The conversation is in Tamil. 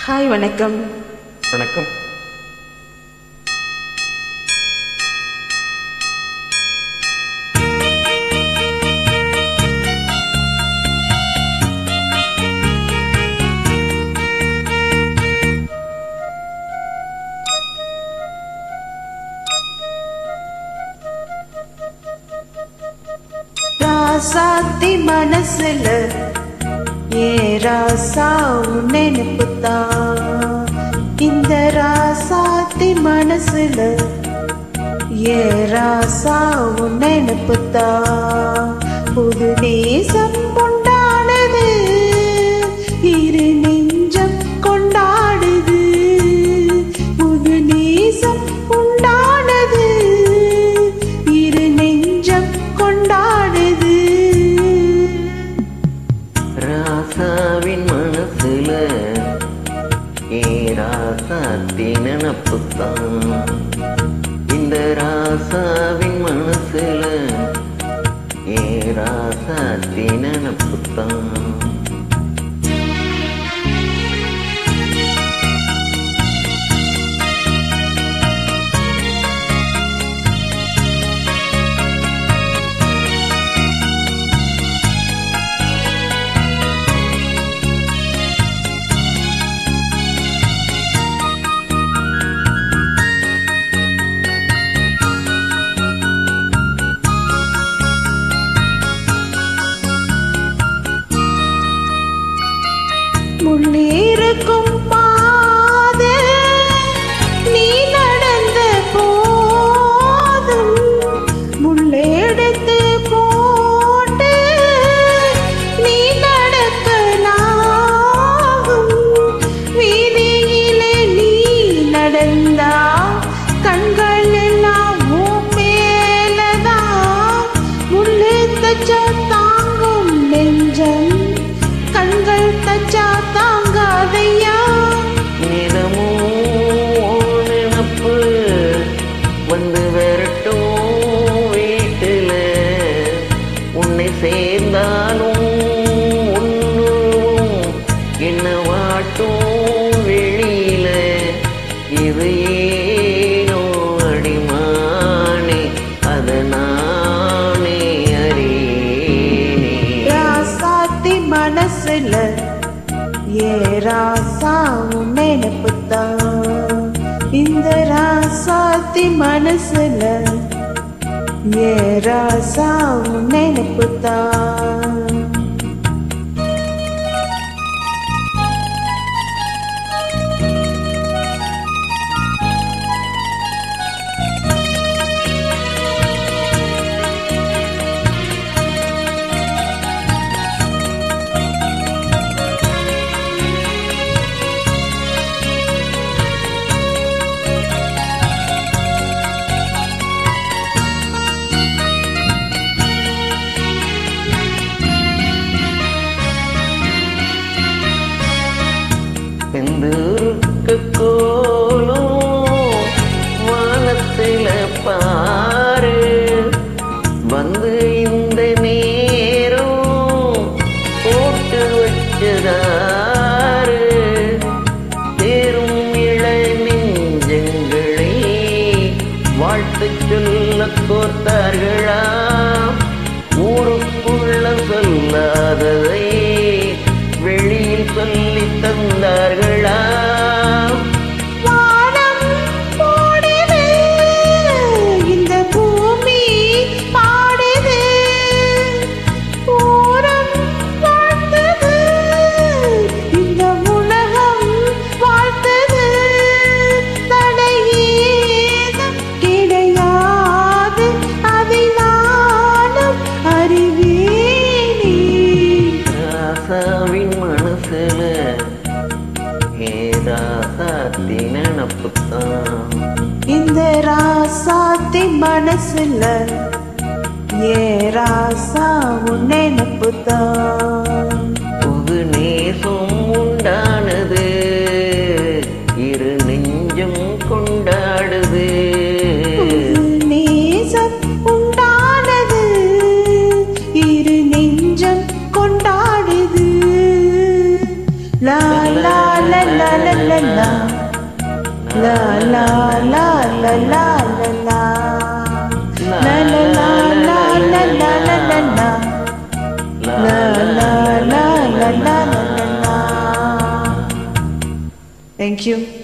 ஹாய் வணக்கம். வணக்கம். ராசாத்தி மனசுல ஏ ராசா நினைப்புத்தான். இந்த ராசாத்தி மனசுல ஏ ராசா நினைப்புத்தான். புது நேசம் கொண்டாடுது, இரு நெஞ்சம் கொண்டாடுது. புது நேசம் கொண்டாடுது, இரு நெஞ்சம் கொண்டாடுது. ராசாவின் மனசுல ஏ ராசாத்தி நினப்புத்தான். இந்த ராசாவின் மனசுல ஏ ராசாத்தி நினப்புத்தான். முன்னேறுக்கும் பாதை நீ நடந்த போதும், முள்ளெடுத்து போட்டு நீ நடக்கலாகும். வீதியிலே நீ நடந்தா கண்கள் எல்லாம் மேலதான். முள்ளு தச்சா தாங்கும் நெஞ்சம், கண்கள் தச்சா தாங்காதையா. நிலமும் நினப்பு வந்து விரட்டும் வீட்டுல, உன்னை சேர்ந்தாலும் ஒன்னும் என்ன வாட்டும் வெளியில. இது ஏனோ அடிமானே, அத நானே அறியேனே. ராசாத்தி மனசுல ஏ ராசா நினைப்புத்தான். இந்த ராசாத்தி மனசுல ஏ ராசா நினைப்புத்தான். செந்தூருக்கு கோலம் வானத்தில பாரு, வந்து இந்த நேரம் போட்டு வச்சதாரு. தேரும் இள நெஞ்சங்களை வாழ்த்து சொல்ல கோர்த்தார்களா, ஊருக்குள்ள சொல்லாததை வெளியில் சொல்லி தந்தார்களா. வானம் போடுது, இந்த பூமி பாடுது. ஊரம் வாழ்த்துது, இந்த உலகம் வாழ்த்துது. தடையேதும் கிடையாது, அதை நானும் அறிவேனே. ராசாவின் மனசுல ஏ ராசாத்தி நினப்புத்தான். இந்த ராசாத்தி மனசுல ஏ ராசா நினைப்புத்தான். புது நேசம் உண்டானது, இரு நெஞ்சம் கொண்டாடுது. நேசம் உண்டானது, இரு நெஞ்சம் கொண்டாடுது. லா லா லா la la la la. La la la la la la la. La la la la la la la la la. La la la la la la la. Thank you.